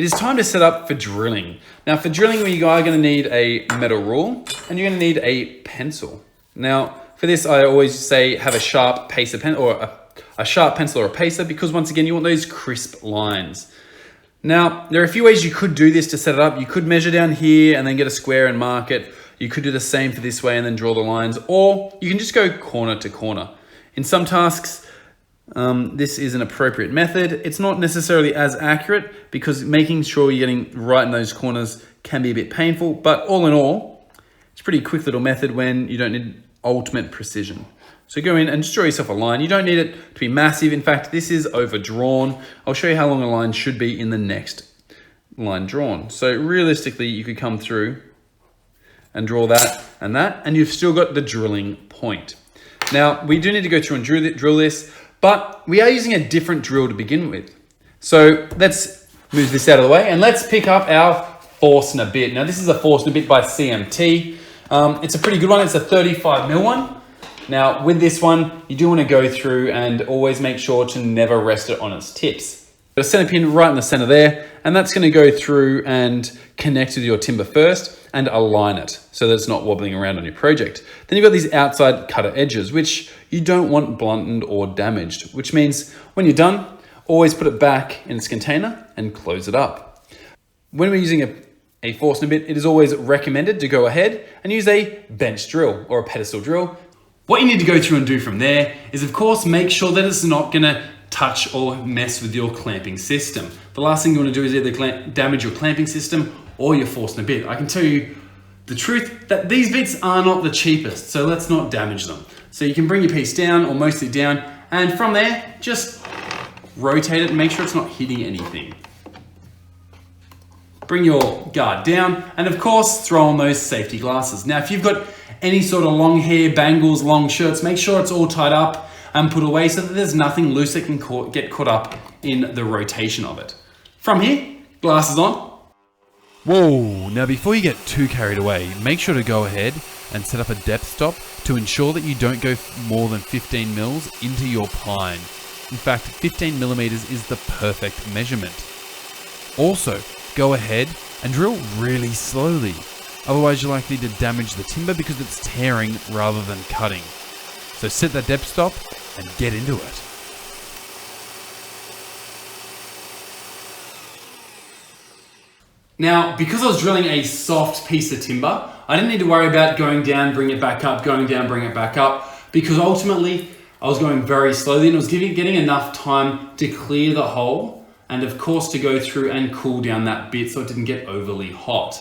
it is time to set up for drilling. Now for drilling, you are going to need a metal rule and you're going to need a pencil. Now for this, I always say have a sharp pacer pen or a sharp pencil or a pacer, because once again, you want those crisp lines. Now, there are a few ways you could do this to set it up. You could measure down here and then get a square and mark it. You could do the same for this way and then draw the lines, or you can just go corner to corner. In some tasks, this is an appropriate method. It's not necessarily as accurate because making sure you're getting right in those corners can be a bit painful, but all in all, it's a pretty quick little method when you don't need ultimate precision. So go in and just draw yourself a line. You don't need it to be massive. In fact, this is overdrawn. I'll show you how long a line should be in the next line drawn. So realistically, you could come through and draw that, and you've still got the drilling point. Now, we do need to go through and drill this, but we are using a different drill to begin with. So let's move this out of the way and let's pick up our Forstner bit. Now, this is a Forstner bit by CMT. It's a pretty good one. It's a 35mm one. Now, with this one, you do want to go through and always make sure to never rest it on its tips. Got a center pin right in the center there, and that's going to go through and connect with your timber first and align it so that it's not wobbling around on your project. Then you've got these outside cutter edges, which you don't want blunted or damaged, which means when you're done, always put it back in its container and close it up. When we're using a Forstner bit, it is always recommended to go ahead and use a bench drill or a pedestal drill. What you need to go through and do from there is, of course, make sure that it's not going to touch or mess with your clamping system. The last thing you want to do is either damage your clamping system or your Forstner bit. I can tell you the truth that these bits are not the cheapest, so let's not damage them. So you can bring your piece down or mostly down, and from there, just rotate it and make sure it's not hitting anything. Bring your guard down, and of course, throw on those safety glasses. Now, if you've got any sort of long hair, bangles, long shirts, make sure it's all tied up and put away so that there's nothing loose that can get caught up in the rotation of it. From here, glasses on. Whoa, now before you get too carried away, make sure to go ahead and set up a depth stop to ensure that you don't go more than 15 mils into your pine. In fact, 15 millimeters is the perfect measurement. Also, go ahead and drill really slowly. Otherwise, you're likely to damage the timber because it's tearing rather than cutting. So set that depth stop and get into it. Now, because I was drilling a soft piece of timber, I didn't need to worry about going down, bring it back up, going down, bring it back up, because ultimately I was going very slowly and it was getting enough time to clear the hole and of course to go through and cool down that bit so it didn't get overly hot.